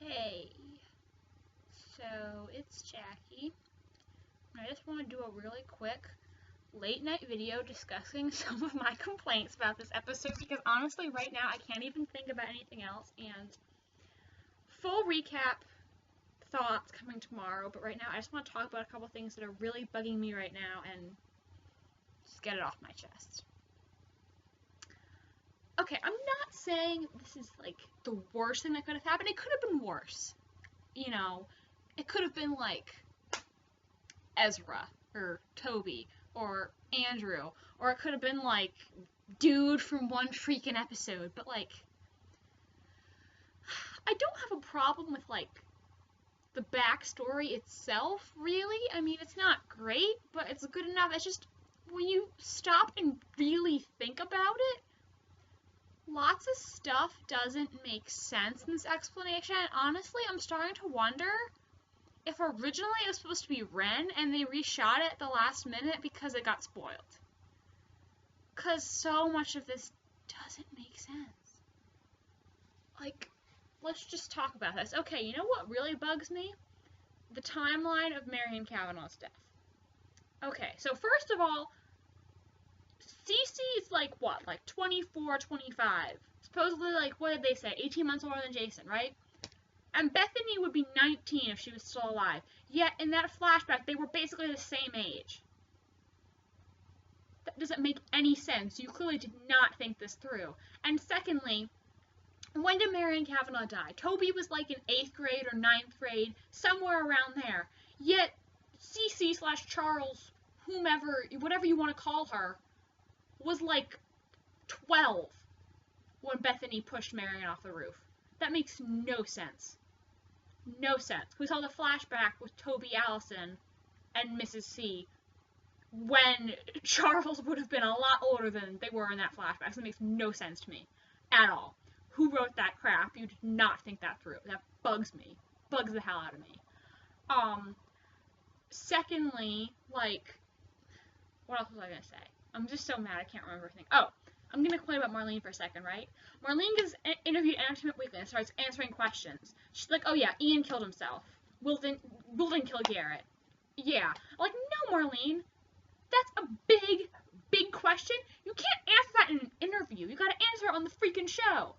Hey, so it's Jackie. I just want to do a really quick late night video discussing some of my complaints about this episode because honestly, right now, I can't even think about anything else. And full recap thoughts coming tomorrow, but right now, I just want to talk about a couple things that are really bugging me right now and just get it off my chest. Okay, I'm not saying this is like the worst thing that could have happened. It could have been worse. You know, it could have been like Ezra or Toby or Andrew, or it could have been like dude from one freaking episode, but like I don't have a problem with like the backstory itself, really. I mean, it's not great, but it's good enough. It's just when you stop and really think about it, lots of stuff doesn't make sense in this explanation. Honestly, I'm starting to wonder if originally it was supposed to be Ren and they reshot it at the last minute because it got spoiled. Because so much of this doesn't make sense. Like, let's just talk about this. Okay, you know what really bugs me? The timeline of Marion Kavanaugh's death. Okay, so first of all, Cece's like what? Like 24, 25. Supposedly, like, what did they say? 18 months older than Jason, right? And Bethany would be 19 if she was still alive. Yet, in that flashback, they were basically the same age. That doesn't make any sense. You clearly did not think this through. And secondly, when did Marion Kavanaugh die? Toby was like in 8th grade or 9th grade, somewhere around there. Yet, Cece/Charles, whomever, whatever you want to call her, was like 12 when Bethany pushed Marion off the roof. That makes no sense. No sense. We saw the flashback with Toby Allison and Mrs. C when Charles would have been a lot older than they were in that flashback. So it makes no sense to me at all. Who wrote that crap? You did not think that through. That bugs me. Bugs the hell out of me. Secondly, like, what else was I gonna say? I'm just so mad I can't remember everything. Oh, I'm gonna complain about Marlene for a second, right? Marlene gets interviewed at Entertainment Weekly and starts answering questions. She's like, oh yeah, Ian killed himself. Wilden killed Garrett. Yeah. Like, no, Marlene. That's a big, big question. You can't answer that in an interview. You gotta answer it on the freaking show.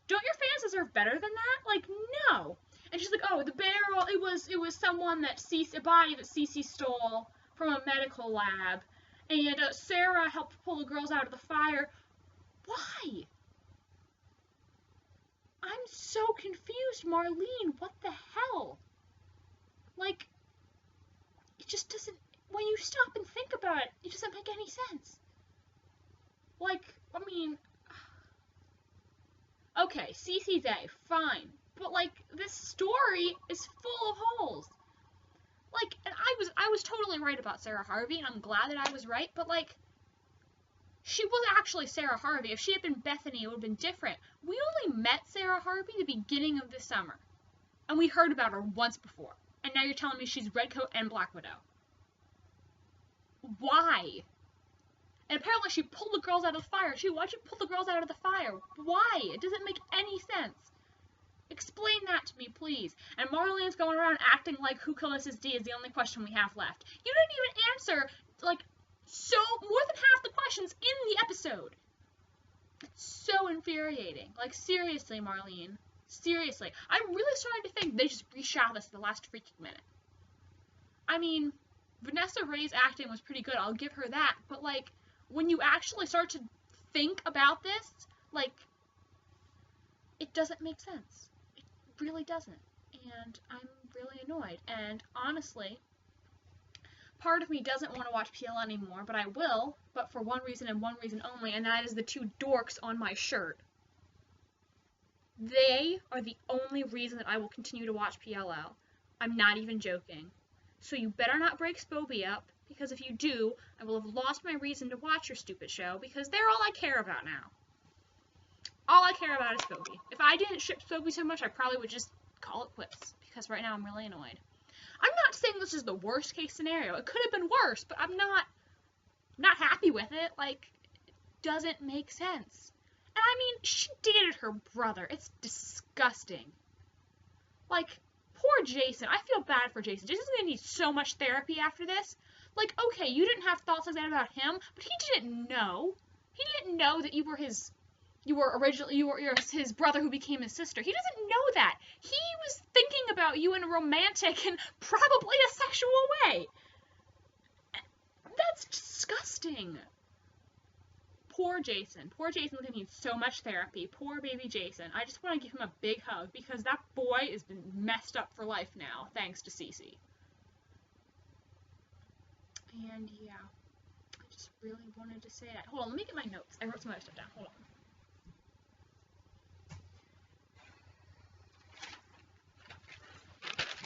Don't your fans deserve better than that? Like, no. And she's like, oh, the barrel, it was someone that a body that Cece stole from a medical lab. And Sarah helped pull the girls out of the fire. Why? I'm so confused, Marlene. What the hell? Like, it just doesn't, when you stop and think about it, it doesn't make any sense. Like, I mean, okay, Cece's A, fine. But, like, this story is full of holes. Like, and I was totally right about Sarah Harvey, and I'm glad that I was right, but, like, she was actually Sarah Harvey. If she had been Bethany, it would have been different. We only met Sarah Harvey the beginning of this summer, and we heard about her once before. And now you're telling me she's Redcoat and Black Widow. Why? And apparently she pulled the girls out of the fire. Why'd you pull the girls out of the fire? Why? It doesn't make any sense. Explain that to me, please. And Marlene's going around acting like who killed Mrs. D is the only question we have left. You didn't even answer, like, so more than half the questions in the episode. It's so infuriating. Like, seriously, Marlene. Seriously. I'm really starting to think they just reshot this at the last freaking minute. I mean, Vanessa Ray's acting was pretty good. I'll give her that. But, like, when you actually start to think about this, like, it doesn't make sense. It really doesn't. And I'm really annoyed. And honestly, part of me doesn't want to watch PL anymore, but I will, but for one reason and one reason only, and that is the two dorks on my shirt. They are the only reason that I will continue to watch PLL. I'm not even joking. So you better not break Spoby up, because if you do, I will have lost my reason to watch your stupid show, because they're all I care about now. All I care about is Spoby. If I didn't ship Spoby so much, I probably would just call it quits, because right now I'm really annoyed. I'm not saying this is the worst case scenario. It could have been worse, but I'm not happy with it. Like, it doesn't make sense. And I mean, she dated her brother. It's disgusting. Like, poor Jason. I feel bad for Jason. Jason's gonna need so much therapy after this. Like, okay, you didn't have thoughts like that about him, but he didn't know. He didn't know that you were his brother who became his sister. He doesn't know that. He was thinking about you in a romantic and probably a sexual way. That's disgusting. Poor Jason. Poor Jason's gonna need so much therapy. Poor baby Jason. I just want to give him a big hug because that boy has been messed up for life now, thanks to Cece. And yeah, I just really wanted to say that. Hold on, let me get my notes. I wrote some other stuff down. Hold on.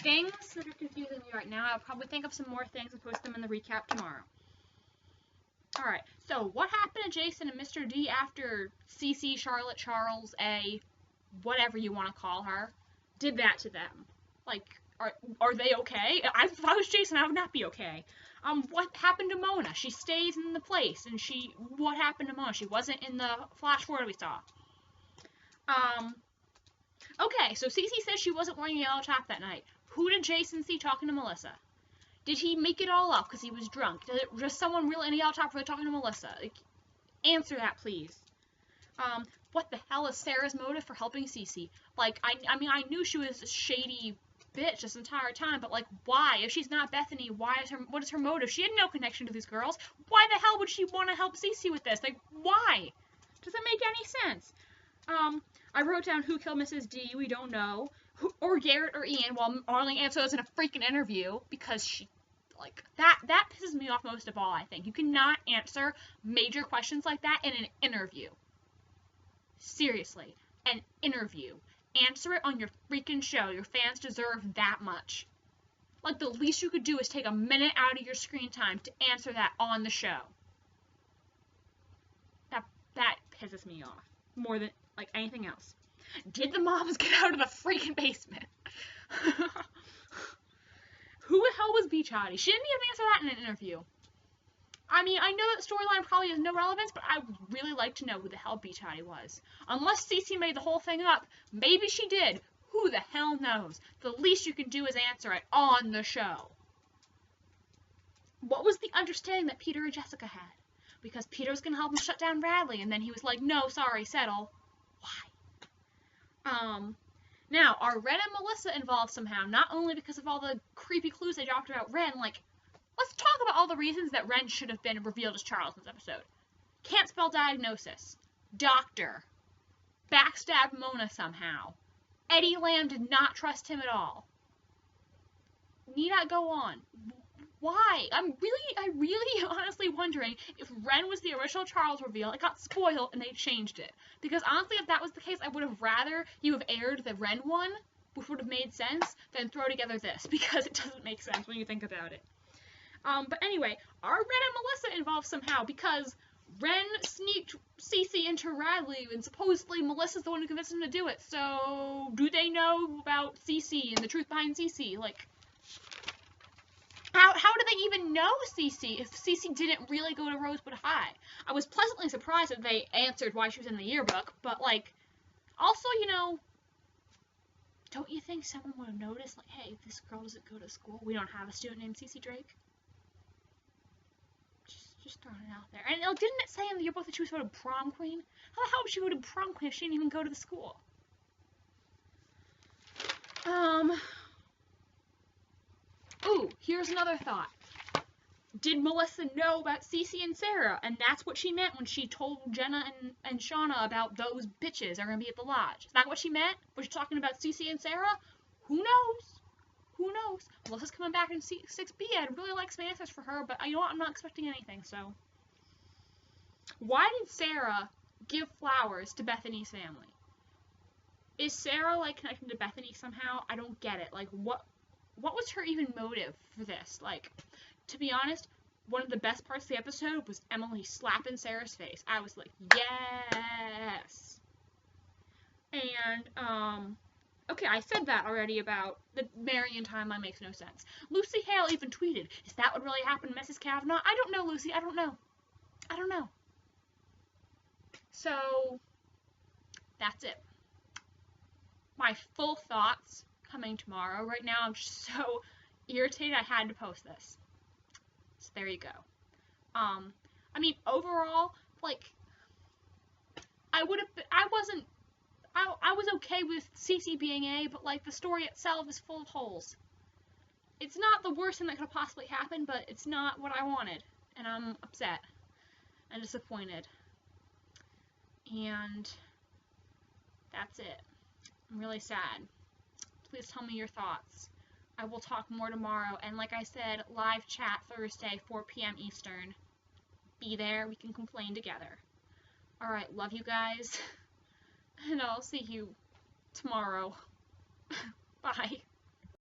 Things that are confusing me right now. I'll probably think of some more things and post them in the recap tomorrow. Alright, so what happened to Jason and Mr. D after Cece, Charlotte, Charles, A, whatever you want to call her, did that to them? Like, are they okay? If I was Jason, I would not be okay. What happened to Mona? She stays in the place, and what happened to Mona? She wasn't in the flash forward we saw. Okay, so Cece says she wasn't wearing a yellow top that night. Who did Jason see talking to Melissa? Did he make it all up because he was drunk? Does someone really in a yellow top really talking to Melissa? Like, answer that, please. What the hell is Sarah's motive for helping Cece? Like, I mean, I knew she was a shady bitch this entire time, but like, why? If she's not Bethany, what is her motive? She had no connection to these girls. Why the hell would she want to help Cece with this? Like, why? Does that make any sense? I wrote down who killed Mrs. D. We don't know. Or Garrett or Ian, while Arlene answers in a freaking interview, because she, like, that pisses me off most of all, I think. You cannot answer major questions like that in an interview. Seriously, an interview. Answer it on your freaking show. Your fans deserve that much. Like, the least you could do is take a minute out of your screen time to answer that on the show. That pisses me off more than, like, anything else. Did the moms get out of the freaking basement? Who the hell was Beach Hottie? She didn't even answer that in an interview. I mean, I know that storyline probably has no relevance, but I would really like to know who the hell Beach Hottie was. Unless Cece made the whole thing up, maybe she did. Who the hell knows? The least you can do is answer it on the show. What was the understanding that Peter and Jessica had? Because Peter was going to help him shut down Radley, and then he was like, no, sorry, settle. Why? Now, are Ren and Melissa involved somehow? Not only because of all the creepy clues they dropped about Ren, like, let's talk about all the reasons that Ren should have been revealed as Charles in this episode. Can't spell diagnosis. Doctor. Backstab Mona somehow. Eddie Lamb did not trust him at all. Need I go on? Why? I'm really honestly wondering if Ren was the original Charles reveal. It got spoiled and they changed it. Because honestly, if that was the case, I would have rather you have aired the Ren one, which would have made sense, than throw together this, because it doesn't make sense when you think about it. But anyway, are Ren and Melissa involved somehow? Because Ren sneaked Cece into Radley, and supposedly Melissa's the one who convinced him to do it. So, do they know about Cece and the truth behind Cece? Like, how do they even know Cece if Cece didn't really go to Rosewood High? I was pleasantly surprised that they answered why she was in the yearbook, but, like, also, you know, don't you think someone would have noticed, like, hey, this girl doesn't go to school. We don't have a student named Cece Drake. Just throwing it out there. And didn't it say in the yearbook that she was voted prom queen? How the hell would she vote prom queen if she didn't even go to the school? Ooh, here's another thought. Did Melissa know about Cece and Sarah? And that's what she meant when she told Jenna and Shauna about those bitches are going to be at the lodge. Is that what she meant? Was she talking about Cece and Sarah? Who knows? Who knows? Melissa's coming back in 6B. I'd really like some answers for her, but you know what? I'm not expecting anything, so. Why did Sarah give flowers to Bethany's family? Is Sarah, like, connected to Bethany somehow? I don't get it. Like, what was her even motive for this? Like, to be honest, one of the best parts of the episode was Emily slapping Sarah's face. I was like, yes! And, okay, I said that already about the Marion timeline makes no sense. Lucy Hale even tweeted, is that what really happened to Mrs. Kavanaugh? I don't know, Lucy. I don't know. I don't know. So, that's it. My full thoughts coming tomorrow. Right now I'm just so irritated I had to post this. So there you go. I mean, overall, like, I was okay with Cece being A, but like the story itself is full of holes. It's not the worst thing that could have possibly happened, but it's not what I wanted, and I'm upset and disappointed. And that's it. I'm really sad. Please tell me your thoughts. I will talk more tomorrow, and like I said, live chat Thursday, 4 p.m. Eastern. Be there, we can complain together. Alright, love you guys, and I'll see you tomorrow. Bye.